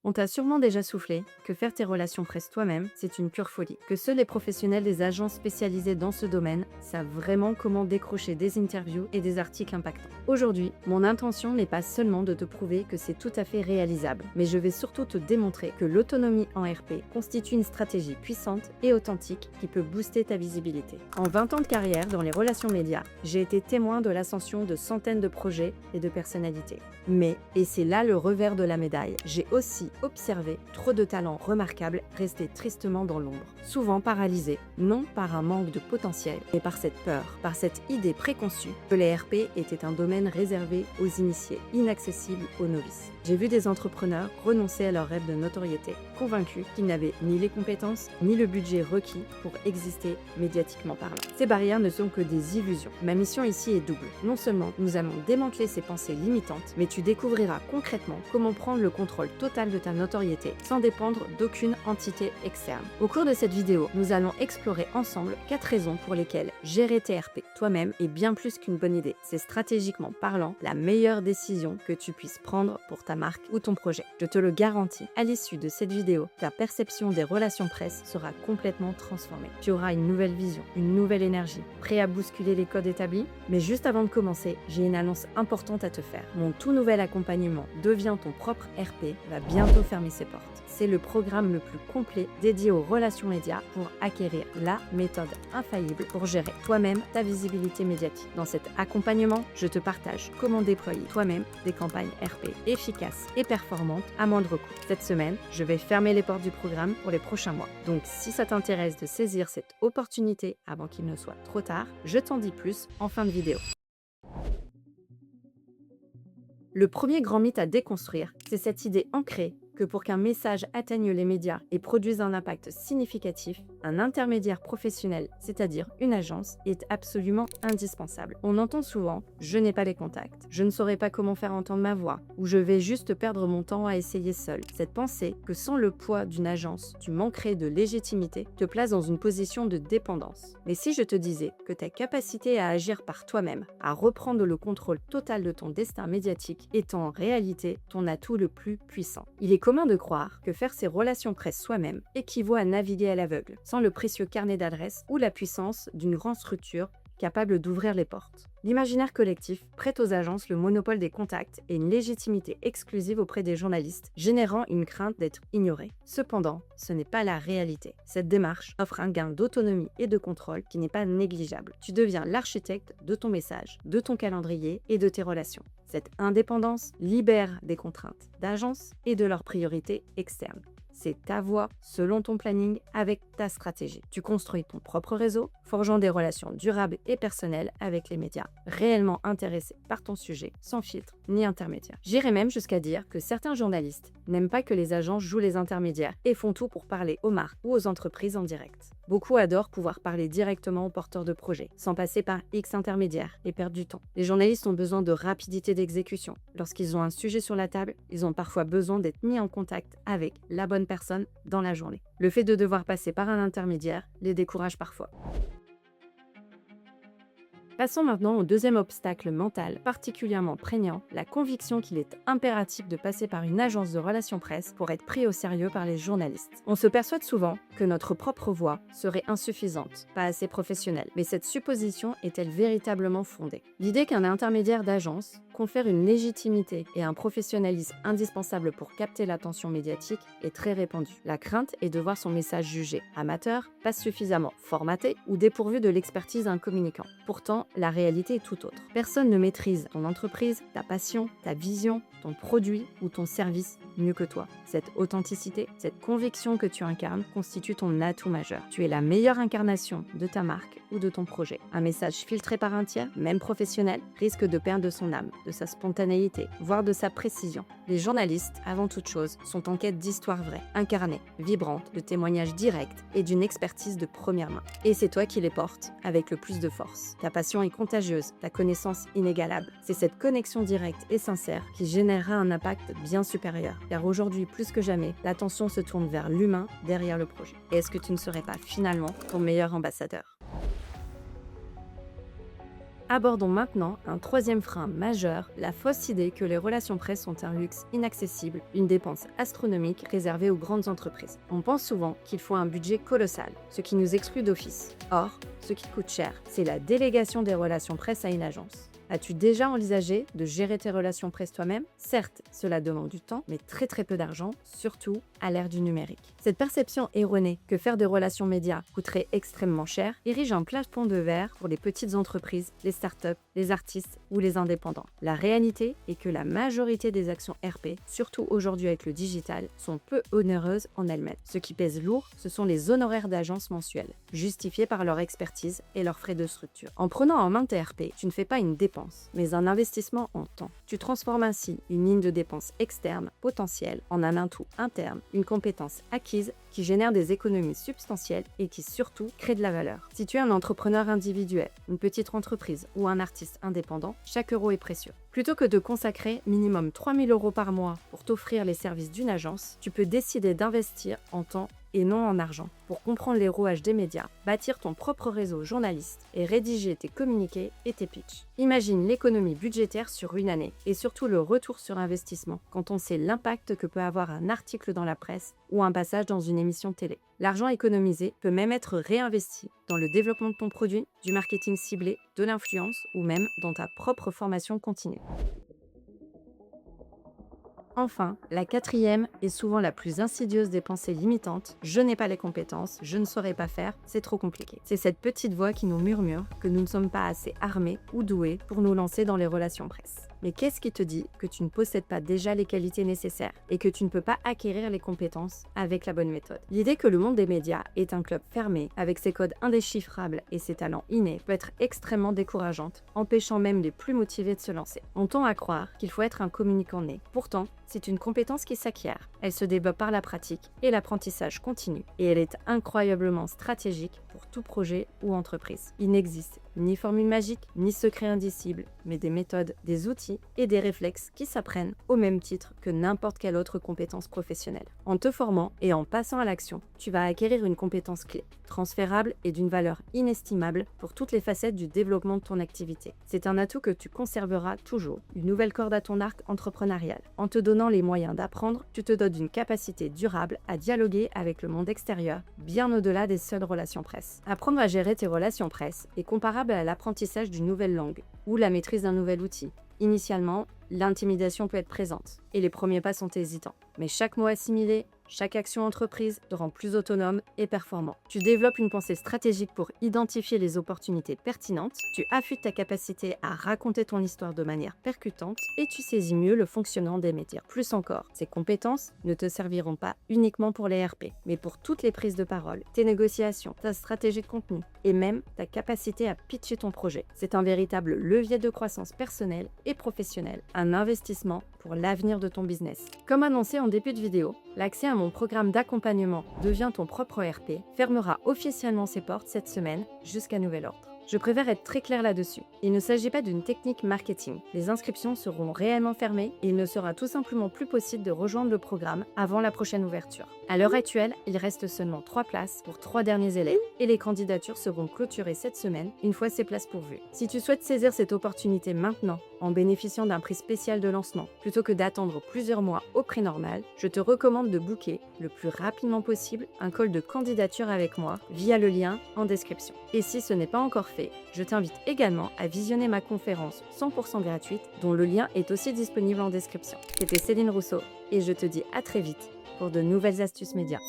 On t'a sûrement déjà soufflé que faire tes relations presse toi-même, c'est une pure folie. Que seuls les professionnels des agences spécialisées dans ce domaine savent vraiment comment décrocher des interviews et des articles impactants. Aujourd'hui, mon intention n'est pas seulement de te prouver que c'est tout à fait réalisable, mais je vais surtout te démontrer que l'autonomie en RP constitue une stratégie puissante et authentique qui peut booster ta visibilité. En 20 ans de carrière dans les relations médias, j'ai été témoin de l'ascension de centaines de projets et de personnalités. Mais, et c'est là le revers de la médaille, j'ai aussi observé trop de talents remarquables rester tristement dans l'ombre, souvent paralysés, non par un manque de potentiel, mais par cette peur, par cette idée préconçue que les RP étaient un domaine réservé aux initiés, inaccessible aux novices. J'ai vu des entrepreneurs renoncer à leur rêve de notoriété, convaincus qu'ils n'avaient ni les compétences ni le budget requis pour exister médiatiquement parlant. Ces barrières ne sont que des illusions. Ma mission ici est double. Non seulement nous allons démanteler ces pensées limitantes, mais tu découvriras concrètement comment prendre le contrôle total de ta notoriété sans dépendre d'aucune entité externe. Au cours de cette vidéo, nous allons explorer ensemble 4 raisons pour lesquelles gérer tes RP toi-même est bien plus qu'une bonne idée. C'est stratégiquement parlant la meilleure décision que tu puisses prendre pour ta marque ou ton projet. Je te le garantis, à l'issue de cette vidéo, ta perception des relations presse sera complètement transformée. Tu auras une nouvelle vision, une nouvelle énergie, prêt à bousculer les codes établis. Mais juste avant de commencer, j'ai une annonce importante à te faire. Mon tout nouvel accompagnement Deviens ton propre RP va bientôt fermer ses portes. C'est le programme le plus complet dédié aux relations médias pour acquérir la méthode infaillible pour gérer toi-même ta visibilité médiatique. Dans cet accompagnement, je te partage comment déployer toi-même des campagnes RP efficaces et performantes à moindre coût. Cette semaine, je vais fermer les portes du programme pour les prochains mois. Donc si ça t'intéresse de saisir cette opportunité avant qu'il ne soit trop tard, je t'en dis plus en fin de vidéo. Le premier grand mythe à déconstruire, c'est cette idée ancrée que pour qu'un message atteigne les médias et produise un impact significatif, un intermédiaire professionnel, c'est-à-dire une agence, est absolument indispensable. On entend souvent « je n'ai pas les contacts »,« je ne saurais pas comment faire entendre ma voix » ou « je vais juste perdre mon temps à essayer seul ». Cette pensée que sans le poids d'une agence, tu manquerais de légitimité, te place dans une position de dépendance. Mais si je te disais que ta capacité à agir par toi-même, à reprendre le contrôle total de ton destin médiatique, est en réalité ton atout le plus puissant. Il est commun de croire que faire ses relations presse soi-même équivaut à naviguer à l'aveugle, sans le précieux carnet d'adresses ou la puissance d'une grande structure capable d'ouvrir les portes. L'imaginaire collectif prête aux agences le monopole des contacts et une légitimité exclusive auprès des journalistes, générant une crainte d'être ignoré. Cependant, ce n'est pas la réalité. Cette démarche offre un gain d'autonomie et de contrôle qui n'est pas négligeable. Tu deviens l'architecte de ton message, de ton calendrier et de tes relations. Cette indépendance libère des contraintes d'agences et de leurs priorités externes. C'est ta voix, selon ton planning, avec ta stratégie. Tu construis ton propre réseau, forgeant des relations durables et personnelles avec les médias, réellement intéressés par ton sujet, sans filtre ni intermédiaire. J'irais même jusqu'à dire que certains journalistes n'aiment pas que les agences jouent les intermédiaires et font tout pour parler aux marques ou aux entreprises en direct. Beaucoup adorent pouvoir parler directement aux porteurs de projets, sans passer par X intermédiaires et perdre du temps. Les journalistes ont besoin de rapidité d'exécution. Lorsqu'ils ont un sujet sur la table, ils ont parfois besoin d'être mis en contact avec la bonne personne dans la journée. Le fait de devoir passer par un intermédiaire les décourage parfois. Passons maintenant au deuxième obstacle mental particulièrement prégnant, la conviction qu'il est impératif de passer par une agence de relations presse pour être pris au sérieux par les journalistes. On se persuade souvent que notre propre voix serait insuffisante, pas assez professionnelle. Mais cette supposition est-elle véritablement fondée? L'idée qu'un intermédiaire d'agence confère une légitimité et un professionnalisme indispensable pour capter l'attention médiatique est très répandue. La crainte est de voir son message jugé amateur, pas suffisamment formaté ou dépourvu de l'expertise d'un communicant. Pourtant, la réalité est tout autre. Personne ne maîtrise ton entreprise, ta passion, ta vision, ton produit ou ton service mieux que toi. Cette authenticité, cette conviction que tu incarnes constitue ton atout majeur. Tu es la meilleure incarnation de ta marque ou de ton projet. Un message filtré par un tiers, même professionnel, risque de perdre de son âme, de sa spontanéité, voire de sa précision. Les journalistes, avant toute chose, sont en quête d'histoires vraies, incarnées, vibrantes, de témoignages directs et d'une expertise de première main. Et c'est toi qui les portes avec le plus de force. Ta passion est contagieuse, ta connaissance inégalable. C'est cette connexion directe et sincère qui générera un impact bien supérieur. Car aujourd'hui, plus que jamais, l'attention se tourne vers l'humain derrière le projet. Et est-ce que tu ne serais pas finalement ton meilleur ambassadeur ? Abordons maintenant un troisième frein majeur, la fausse idée que les relations presse sont un luxe inaccessible, une dépense astronomique réservée aux grandes entreprises. On pense souvent qu'il faut un budget colossal, ce qui nous exclut d'office. Or, ce qui coûte cher, c'est la délégation des relations presse à une agence. As-tu déjà envisagé de gérer tes relations presse toi-même? Certes, cela demande du temps, mais très peu d'argent, surtout à l'ère du numérique. Cette perception erronée que faire des relations médias coûterait extrêmement cher érige un plafond de verre pour les petites entreprises, les startups, les artistes ou les indépendants. La réalité est que la majorité des actions RP, surtout aujourd'hui avec le digital, sont peu onéreuses en elles-mêmes. Ce qui pèse lourd, ce sont les honoraires d'agence mensuels, justifiés par leur expertise et leurs frais de structure. En prenant en main tes RP, tu ne fais pas une dépense, mais un investissement en temps. Tu transformes ainsi une ligne de dépenses externe potentielle en un atout interne, une compétence acquise qui génère des économies substantielles et qui surtout crée de la valeur. Si tu es un entrepreneur individuel, une petite entreprise ou un artiste indépendant, chaque euro est précieux. Plutôt que de consacrer minimum 3 000 € par mois pour t'offrir les services d'une agence, tu peux décider d'investir en temps et non en argent, pour comprendre les rouages des médias, bâtir ton propre réseau journaliste et rédiger tes communiqués et tes pitchs. Imagine l'économie budgétaire sur une année et surtout le retour sur investissement quand on sait l'impact que peut avoir un article dans la presse ou un passage dans une émission télé. L'argent économisé peut même être réinvesti dans le développement de ton produit, du marketing ciblé, de l'influence ou même dans ta propre formation continue. Enfin, la quatrième et souvent la plus insidieuse des pensées limitantes, je n'ai pas les compétences, je ne saurais pas faire, c'est trop compliqué. C'est cette petite voix qui nous murmure que nous ne sommes pas assez armés ou doués pour nous lancer dans les relations presse. Mais qu'est-ce qui te dit que tu ne possèdes pas déjà les qualités nécessaires et que tu ne peux pas acquérir les compétences avec la bonne méthode? L'idée que le monde des médias est un club fermé, avec ses codes indéchiffrables et ses talents innés, peut être extrêmement décourageante, empêchant même les plus motivés de se lancer. On tend à croire qu'il faut être un communicant né. Pourtant, c'est une compétence qui s'acquiert. Elle se développe par la pratique et l'apprentissage continu. Et elle est incroyablement stratégique pour tout projet ou entreprise. Il n'existe ni formule magique, ni secret indicible, mais des méthodes, des outils et des réflexes qui s'apprennent au même titre que n'importe quelle autre compétence professionnelle. En te formant et en passant à l'action, tu vas acquérir une compétence clé, transférable et d'une valeur inestimable pour toutes les facettes du développement de ton activité. C'est un atout que tu conserveras toujours, une nouvelle corde à ton arc entrepreneurial. En te donnant les moyens d'apprendre, tu te dotes d'une capacité durable à dialoguer avec le monde extérieur, bien au-delà des seules relations presse. Apprendre à gérer tes relations presse est comparable à l'apprentissage d'une nouvelle langue ou la maîtrise d'un nouvel outil. Initialement, l'intimidation peut être présente et les premiers pas sont hésitants. Mais chaque mot assimilé, chaque action entreprise te rend plus autonome et performant. Tu développes une pensée stratégique pour identifier les opportunités pertinentes, tu affûtes ta capacité à raconter ton histoire de manière percutante et tu saisis mieux le fonctionnement des médias. Plus encore, ces compétences ne te serviront pas uniquement pour les RP, mais pour toutes les prises de parole, tes négociations, ta stratégie de contenu et même ta capacité à pitcher ton projet. C'est un véritable levier de croissance personnelle et professionnelle, un investissement pour l'avenir de ton business. Comme annoncé en début de vidéo, l'accès à mon programme d'accompagnement Deviens ton propre RP fermera officiellement ses portes cette semaine jusqu'à nouvel ordre. Je préfère être très clair là-dessus. Il ne s'agit pas d'une technique marketing. Les inscriptions seront réellement fermées et il ne sera tout simplement plus possible de rejoindre le programme avant la prochaine ouverture. À l'heure actuelle, il reste seulement 3 places pour 3 derniers élèves et les candidatures seront clôturées cette semaine une fois ces places pourvues. Si tu souhaites saisir cette opportunité maintenant en bénéficiant d'un prix spécial de lancement plutôt que d'attendre plusieurs mois au prix normal, je te recommande de booker le plus rapidement possible un call de candidature avec moi via le lien en description. Et si ce n'est pas encore fait, je t'invite également à visionner ma conférence 100% gratuite dont le lien est aussi disponible en description. C'était Céline Rousseau et je te dis à très vite pour de nouvelles astuces médias.